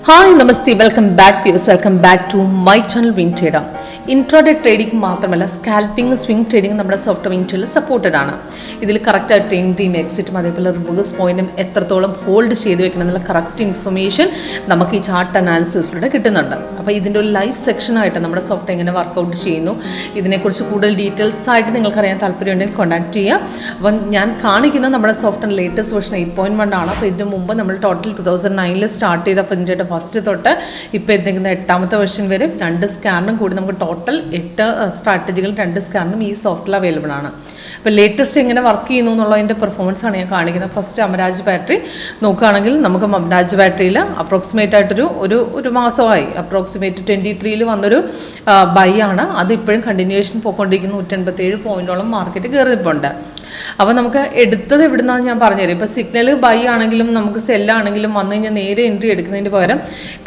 Hi നമസ്തേ, welcome back views, welcome back to my channel Wing Trader. Intraday trading മാത്രമല്ല, scalping, swing trading നമ്മുടെ soft wing ട്രേഡിൽ supported ആണ്. ഇതിൽ കറക്റ്റായിട്ട് എൻട്രിയും എക്സിറ്റും അതേപോലെ റിവേഴ്സ് പോയിന്റും എത്രത്തോളം ഹോൾഡ് ചെയ്ത് വെക്കണം എന്നുള്ള കറക്റ്റ് ഇൻഫർമേഷൻ നമുക്ക് ഈ ചാർട്ട് അനാലിസിസിലൂടെ കിട്ടുന്നുണ്ട്. അപ്പോൾ ഇതിൻ്റെ ഒരു ലൈവ് സെക്ഷനായിട്ട് നമ്മുടെ സോഫ്റ്റ് എങ്ങനെ വർക്കൗട്ട് ചെയ്യുന്നു, ഇതിനെക്കുറിച്ച് കൂടുതൽ ഡീറ്റെയിൽസ് ആയിട്ട് നിങ്ങൾക്കറിയാൻ താല്പര്യമുണ്ടെങ്കിൽ കോൺടാക്ട് ചെയ്യുക. അപ്പം ഞാൻ കാണിക്കുന്ന നമ്മുടെ സോഫ്റ്റ് ലേറ്റസ്റ്റ് വേർഷൻ 8.1 ആണ്. അപ്പോൾ ഇതിന് മുമ്പ് നമ്മൾ ടോട്ടൽ 2009 സ്റ്റാർട്ട് ചെയ്ത ഫിൻറ്റയുടെ ഫസ്റ്റ് തൊട്ട് ഇപ്പോൾ എന്തെങ്കിലും 8ാമത്തെ വെർഷൻ വരെ 2 സ്കാനറും കൂടി നമുക്ക് ടോട്ടൽ 8 സ്ട്രാറ്റജികൾ 2 സ്കാനറും ഈ സോഫ്റ്റിൽ അവൈലബിൾ ആണ്. അപ്പോൾ ലേറ്റസ്റ്റ് എങ്ങനെ വർക്ക് ചെയ്യുന്നു എന്നുള്ളതിൻ്റെ പെർഫോമൻസ് ആണ് ഞാൻ കാണിക്കുന്നത്. ഫസ്റ്റ് അമരാജ് ബാറ്ററി നോക്കുകയാണെങ്കിൽ നമുക്ക് അമരാജ് ബാറ്ററിയിൽ അപ്രോക്സിമേറ്റ് ആയിട്ടൊരു ഒരു മാസമായി അപ്രോക്സിമേറ്റ് 23 വന്നൊരു ബൈ ആണ്. അത് ഇപ്പോഴും കണ്ടിന്യൂവേഷൻ പോയിക്കൊണ്ടിരിക്കുന്നു. 187 പോയിന്റോളം മാർക്കറ്റ് കയറിയിട്ടുണ്ട്. അപ്പോൾ നമുക്ക് എടുത്തത് എവിടുന്നാന്ന് ഞാൻ പറഞ്ഞുതരാം. ഇപ്പോൾ സിഗ്നൽ ബൈ ആണെങ്കിലും നമുക്ക് സെല്ലാണെങ്കിലും വന്നു കഴിഞ്ഞാൽ നേരെ എൻട്രി എടുക്കുന്നതിന് പകരം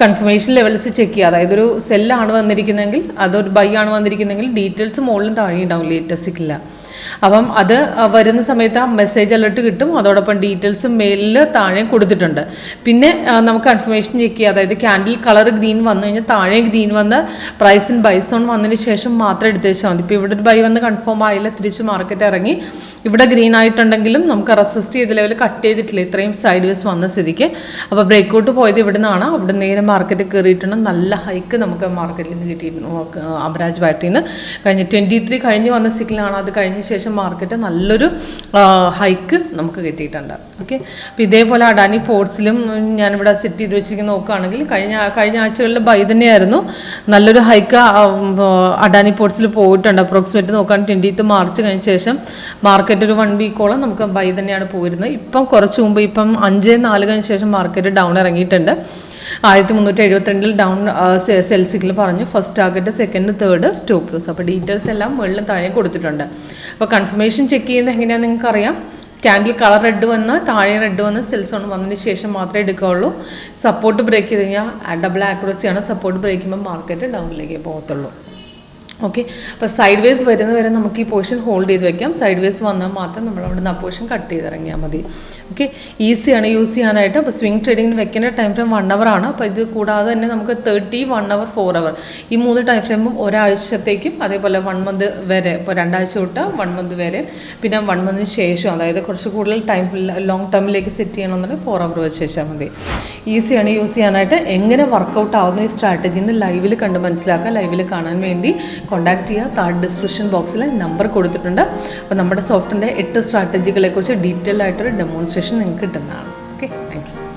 കൺഫർമേഷൻ ലെവൽസ് ചെക്ക് ചെയ്യുക. അതായത് ഒരു സെല്ലാണ് വന്നിരിക്കുന്നതെങ്കിൽ അതൊരു ബൈ ആണ് വന്നിരിക്കുന്നതെങ്കിൽ ഡീറ്റെയിൽസ് മുകളിലും താഴെ ഉണ്ടാവും, ലേറ്റസ്റ്റില്ല. അപ്പം അത് വരുന്ന സമയത്ത് ആ മെസ്സേജ് അലർട്ട് കിട്ടും. അതോടൊപ്പം ഡീറ്റെയിൽസ് മെയിലിൽ താഴെ കൊടുത്തിട്ടുണ്ട്. പിന്നെ നമുക്ക് കൺഫർമേഷൻ ചെക്ക് ചെയ്യുക. അതായത് ക്യാൻഡിൽ കളർ ഗ്രീൻ വന്നു കഴിഞ്ഞാൽ താഴെ ഗ്രീൻ വന്ന് പ്രൈസ് ഇൻ ബൈ സോൺ വന്നതിന് ശേഷം മാത്രം എടുത്ത് വെച്ചാൽ മതി. ഇപ്പോൾ ഇവിടെ ഒരു ബൈ വന്ന് കൺഫേം ആയില്ല, തിരിച്ച് മാർക്കറ്റ് ഇറങ്ങി ഇവിടെ ഗ്രീൻ ആയിട്ടുണ്ടെങ്കിലും നമുക്ക് റെസിസ്റ്റ് ചെയ്ത ലെവൽ കട്ട് ചെയ്തിട്ടില്ല ഇത്രയും സൈഡ് വേസ് വന്ന സ്ഥിതിക്ക്. അപ്പോൾ ബ്രേക്കൗട്ട് പോയത് ഇവിടെ നിന്നാണ്. അവിടെ നേരെ മാർക്കറ്റ് കയറിയിട്ടുണ്ട്. നല്ല ഹൈക്ക് നമുക്ക് മാർക്കറ്റിൽ നിന്ന് കിട്ടിയിട്ടുണ്ട്. അമരാജ് ബാറ്ററിയിൽ നിന്ന് കഴിഞ്ഞ് 23 കഴിഞ്ഞ് വന്ന സിഗ്നലാണ്. അത് കഴിഞ്ഞ ശേഷം മാർക്കറ്റ് നല്ലൊരു ഹൈക്ക് നമുക്ക് കിട്ടിയിട്ടുണ്ട്. ഓക്കെ, അപ്പോൾ ഇതേപോലെ അഡാനി പോർട്സിലും ഞാനിവിടെ സെറ്റ് ചെയ്ത് വെച്ചിരിക്കുന്ന നോക്കുകയാണെങ്കിൽ കഴിഞ്ഞ ആഴ്ചകളിൽ ബൈ തന്നെയായിരുന്നു. നല്ലൊരു ഹൈക്ക് അഡാനി പോർട്സിൽ പോയിട്ടുണ്ട്. അപ്രോക്സിമേറ്റ് നോക്കുകയാണെങ്കിൽ 20 മാർച്ച് കഴിഞ്ഞ ശേഷം മാർക്കറ്റ് ഒരു 1 വീക്കോളം നമുക്ക് ബൈ തന്നെയാണ് പോയിരുന്നത്. ഇപ്പം കുറച്ച് മുമ്പ് 5-4 കഴിഞ്ഞ ശേഷം മാർക്കറ്റ് ഡൗൺ ഇറങ്ങിയിട്ടുണ്ട്. 1372 ഡൗൺ സെൽസിക്കിൽ പറഞ്ഞു. First target, second, third stop loss. അപ്പോൾ ഡീറ്റെയിൽസ് എല്ലാം മുകളിലും താഴെ കൊടുത്തിട്ടുണ്ട്. അപ്പോൾ കൺഫർമേഷൻ ചെക്ക് ചെയ്യുന്നത് എങ്ങനെയാണെന്ന് നിങ്ങൾക്കറിയാം. ക്യാൻഡിൽ കളർ റെഡ് വന്ന് താഴെ റെഡ് വന്ന് സെൽസ് ഓൺ വന്നതിന് ശേഷം മാത്രമേ എടുക്കുകയുള്ളൂ. സപ്പോർട്ട് ബ്രേക്ക് ചെയ്ത് കഴിഞ്ഞാൽ ഡബിൾ ആക്യുറസിയാണ്. സപ്പോർട്ട് ബ്രേക്ക് ചെയ്യുമ്പോൾ മാർക്കറ്റ് ഡൗണിലേക്ക് പോകത്തുള്ളൂ. ഓക്കെ, അപ്പോൾ സൈഡ് വേസ് വരുന്നവരെ നമുക്ക് ഈ പോർഷൻ ഹോൾഡ് ചെയ്ത് വെക്കാം. സൈഡ് വേസ് വന്നാൽ മാത്രം നമ്മൾ അവിടെ നിന്ന് ആ പോർഷൻ കട്ട് ചെയ്ത് ഇറങ്ങിയാൽ മതി. ഓക്കെ, ഈസിയാണ് യൂസ് ചെയ്യാനായിട്ട്. അപ്പോൾ സ്വിംഗ് ട്രേഡിങ്ങിന് വെക്കേണ്ട ടൈം ഫ്രെയിം 1 hour ആണ്. അപ്പോൾ ഇത് കൂടാതെ തന്നെ നമുക്ക് 30, 1 hour, 4 hour ഈ 3 ടൈം ഫ്രെയിമും ഒരാഴ്ചത്തേക്കും അതേപോലെ 1 month വരെ, ഇപ്പോൾ 2 ആഴ്ച തൊട്ട് 1 month വരെ, പിന്നെ 1 monthന് ശേഷം അതായത് കുറച്ച് കൂടുതൽ ടൈം ലോങ് ടേമിലേക്ക് സെറ്റ് ചെയ്യണമെന്നുണ്ടെങ്കിൽ 4 hour വെച്ച് വെച്ചാൽ മതി. ഈസിയാണ് യൂസ് ചെയ്യാനായിട്ട്. എങ്ങനെ വർക്കൗട്ട് ആവുന്ന ഈ സ്ട്രാറ്റജിന്ന് ലൈവിൽ കണ്ട് മനസ്സിലാക്കുക. ലൈവിൽ കാണാൻ വേണ്ടി കോൺടാക്ട് ചെയ്യുക. താഴെ ഡിസ്ക്രിപ്ഷൻ ബോക്സിൽ നമ്പർ കൊടുത്തിട്ടുണ്ട്. അപ്പോൾ നമ്മുടെ സോഫ്റ്റിൻ്റെ 8 സ്ട്രാറ്റജികളെക്കുറിച്ച് ഡീറ്റെയിൽ ആയിട്ടൊരു ഡെമോൺസ്ട്രേഷൻ നിങ്ങൾക്ക് കിട്ടുന്നതാണ്. Okay, thank you.